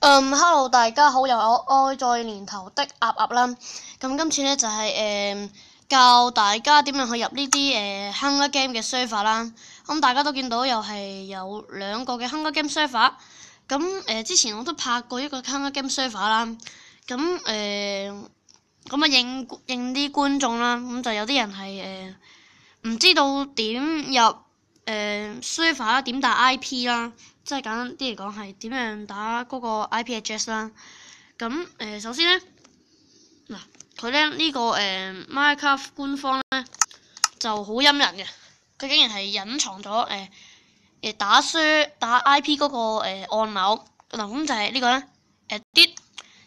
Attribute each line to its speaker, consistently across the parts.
Speaker 1: Hello 大家好，又有愛在年頭的鴨鴨啦。咁今次呢，就係教大家點樣去入呢啲Hunger Game 嘅 server 啦。咁大家都見到又係有兩個嘅 Hunger Game server。咁之前我都拍過一個 Hunger Game server 啦。咁應啲觀眾啦。咁就有啲人係唔知道點入server 啦，點打 IP 啦。即係簡單啲嚟講係點樣打嗰個 IP address 啦。咁首先咧，嗱佢咧呢個Minecraft 官方咧就好陰人嘅，佢竟然係隱藏咗打 IP 嗰個按鈕。嗱咁就係呢個咧啲，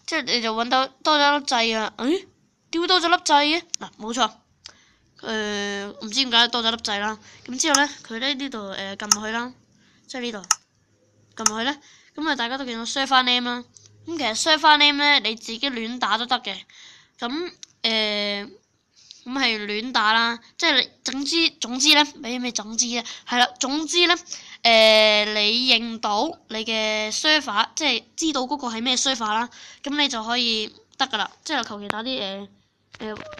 Speaker 1: 即係你就揾到多咗粒掣啊！點會多咗粒掣嘅？嗱冇錯，唔知點解多咗粒掣啦。咁之後咧，佢咧呢度撳落去啦，即係呢度。撳落去咧，咁大家都見到 server name 啦。咁其實 server name 咧，你自己亂打都得嘅。咁係亂打啦，即係你總之咧，咩總之咧？係啦，總之咧，你認到你嘅 server，即係知道嗰個係咩 server 啦，咁你就可以得噶啦。即係求其打啲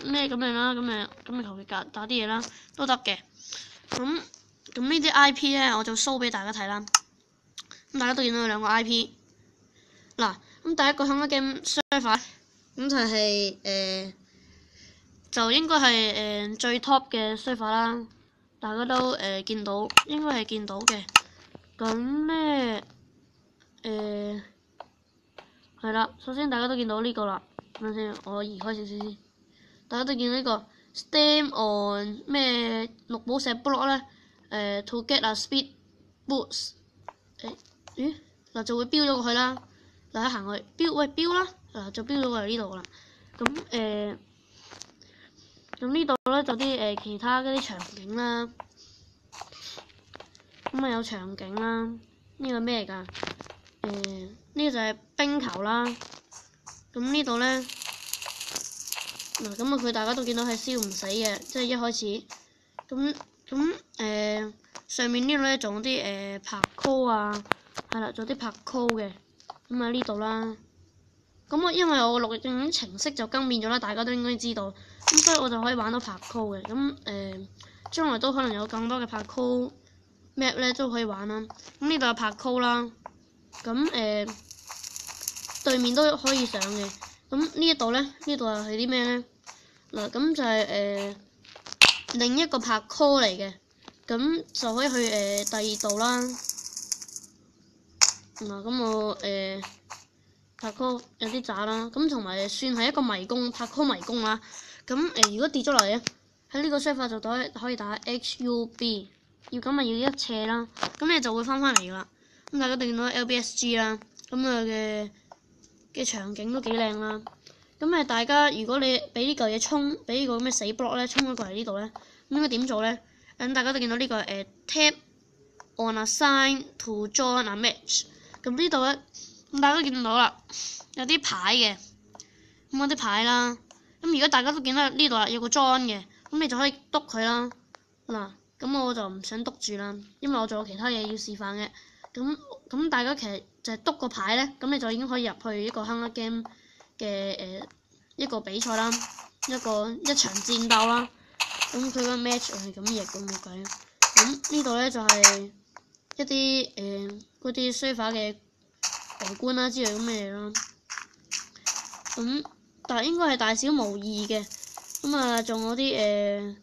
Speaker 1: 咩咁樣啦，咁你求其打啲嘢啦，都得嘅。咁呢啲 IP 咧，我就 show 俾大家睇啦。咁大家都見到有兩個 IP， 嗱，咁第一個 Hunger Game server， 咁就係就應該係最 top 嘅 server 啦，大家都見到，應該係見到嘅。咁咧係啦，首先大家都見到呢個啦，等陣先，我移開少少先。大家都見到呢個 Stem on 咩綠寶石 block 咧，to get a speed boost。嗱就會飆咗過去啦，嗱一行去飆啦，嗱就飆咗過嚟呢度啦。咁呢度咧就啲其他嗰啲場景啦，咁有場景啦，呢個咩嚟㗎？呢個就係冰球啦。咁呢度咧，嗱咁佢大家都見到係燒唔死嘅，即係一開始。上面呢度咧仲有啲parkour啊。係啦，仲有啲parkour嘅，咁喺呢度啦。咁因為我錄影程式就更變咗啦，大家都應該知道。咁所以我就可以玩到parkour嘅。咁將來都可能有更多嘅parkour map 咧都可以玩啦。咁呢度有parkour啦。咁對面都可以上嘅。咁呢一度咧，呢度又係啲咩咧？嗱，咁就係另一個parkour嚟嘅。咁就可以去第二度啦。嗱，咁我parkour有啲渣啦，咁同埋算係一個迷宮，parkour迷宮啦。咁如果跌咗落嚟咧，喺呢個 server 就可以打 HUB， 要咁咪要一斜啦，咁你就會翻嚟噶啦。咁大家見到 LBSG 啦，咁嘅場景都幾靚啦。咁大家如果你俾呢嚿嘢衝，俾呢個咩死 block 咧衝咗過嚟呢度咧，咁應該點做咧？咁大家都見到呢個tap on a sign to join a match。咁呢度咧，咁大家都見到啦，有啲牌嘅，咁有啲牌啦。咁如果大家都見到呢度啦，有個 join 嘅，咁你就可以篤佢啦。嗱，咁我就唔想篤住啦，因為我仲有其他嘢要示範嘅。咁大家其實就係篤個牌咧，咁你就已經可以入去一個 Hunger Game 嘅一個比賽啦，一場戰鬥啦。咁佢個 match 係咁譯咁冇計。咁呢度咧就係一啲嗰啲 server 嘅外觀啦之類咁嘅嘢啦。但係應該係大小無異嘅。仲有啲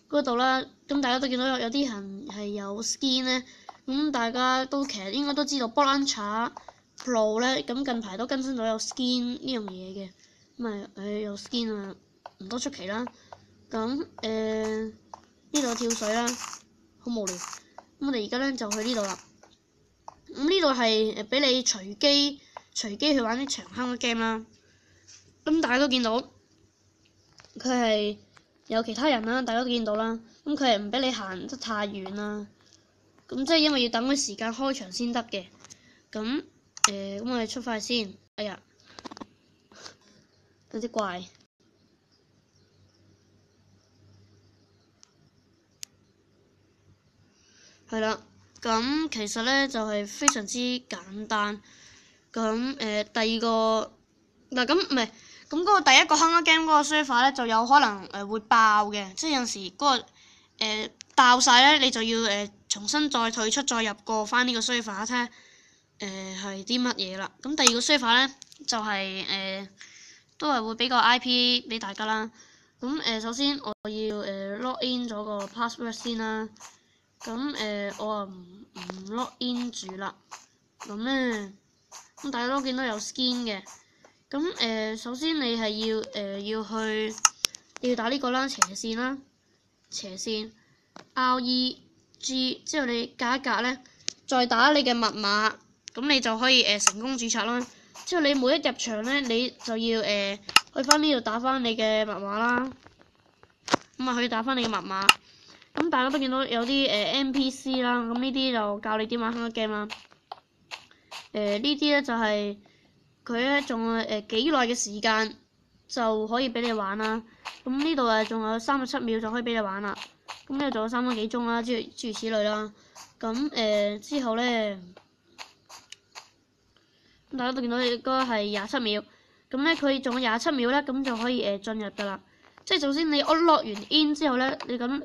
Speaker 1: 嗰度啦。咁大家都見到有啲人係有 skin 咧。咁大家都其實應該都知道 Blocklancer Pro 咧，咁近排都更新咗有 skin 呢樣嘢嘅。有 skin 啊，唔多出奇啦。咁呢度跳水啦，好無聊。咁我哋而家咧就去呢度啦。咁呢度係俾你隨機去玩呢場 Hunger Game 啦。咁大家都見到佢係有其他人啦，大家都見到啦。咁佢係唔俾你行得太遠啦。咁即係因為要等佢時間開場先得嘅。咁我哋出發先。哎呀，有啲怪。係啦。咁其實咧就係非常之簡單。咁第二個嗱咁唔係咁嗰個第一個 Hunger Game 嗰個 server 咧就有可能會爆嘅，即係有陣時嗰個爆晒咧，你就要重新再退出再入過翻呢個 server 睇下係啲乜嘢啦。咁第二個 server 咧就係都係會俾個 IP 俾大家啦。咁首先我要log in 咗個 password 先啦。咁我啊唔 log in 住啦。咁咧咁大家都見到有 skin 嘅。咁首先你係要打呢個啦，斜線啦，斜線 REG 之後你隔一格咧，再打你嘅密碼，咁你就可以成功註冊啦。之後你每一入場咧，你就要去翻呢度打翻你嘅密碼啦。咁啊，去打翻你嘅密碼。咁大家都見到有啲NPC 啦，咁呢啲就教你點玩 Hunger Game 啦。呢啲咧就係佢咧仲有幾耐嘅時間就可以俾你玩啦。咁呢度仲有37秒就可以俾你玩啦。咁呢度仲有3分幾鐘啦，諸如此類啦。咁之後咧，大家都見到應該係27秒。咁咧佢仲有27秒咧，咁就可以進入㗎啦。即係首先你log完 in 之後咧，你撳呢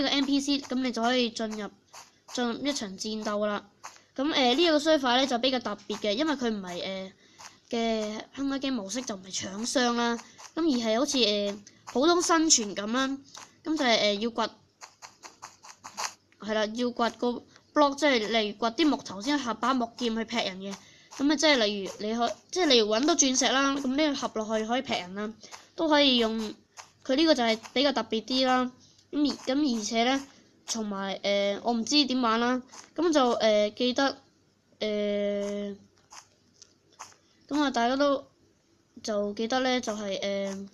Speaker 1: 個 NPC， 咁你就可以進入一場戰鬥㗎啦。咁呢個 server 咧就比較特別嘅，因為佢唔係嘅 Hunger Game 模式就唔係搶箱啦，咁而係好似普通生存咁啦。咁就係要掘係啦，要掘個 block， 即係例如掘啲木頭先合把木劍去劈人嘅。咁即係例如例如揾到鑽石啦，咁呢個合落去可以劈人啦，都可以用。佢呢個就係比較特別啲啦。咁而且咧，同埋我唔知點玩啦。咁就記得咁啊，大家都就記得咧，就係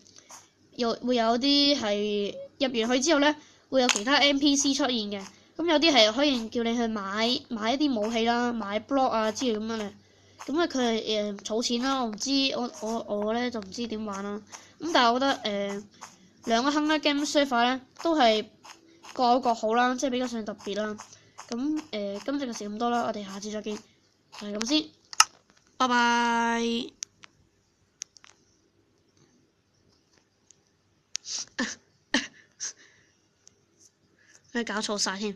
Speaker 1: 會有啲係入完去之後咧，會有其他 NPC 出現嘅。咁有啲係可以叫你去買一啲武器啦，買 block 啊之類咁樣嘅。咁佢係儲錢啦，我唔知我咧就唔知點玩啦。咁但係我覺得兩個 Hunger Game server 咧都係各有各好啦，即係比較上特別啦。咁今集就咁多啦，我哋下次再見，就係咁先，拜拜。佢搞錯晒添。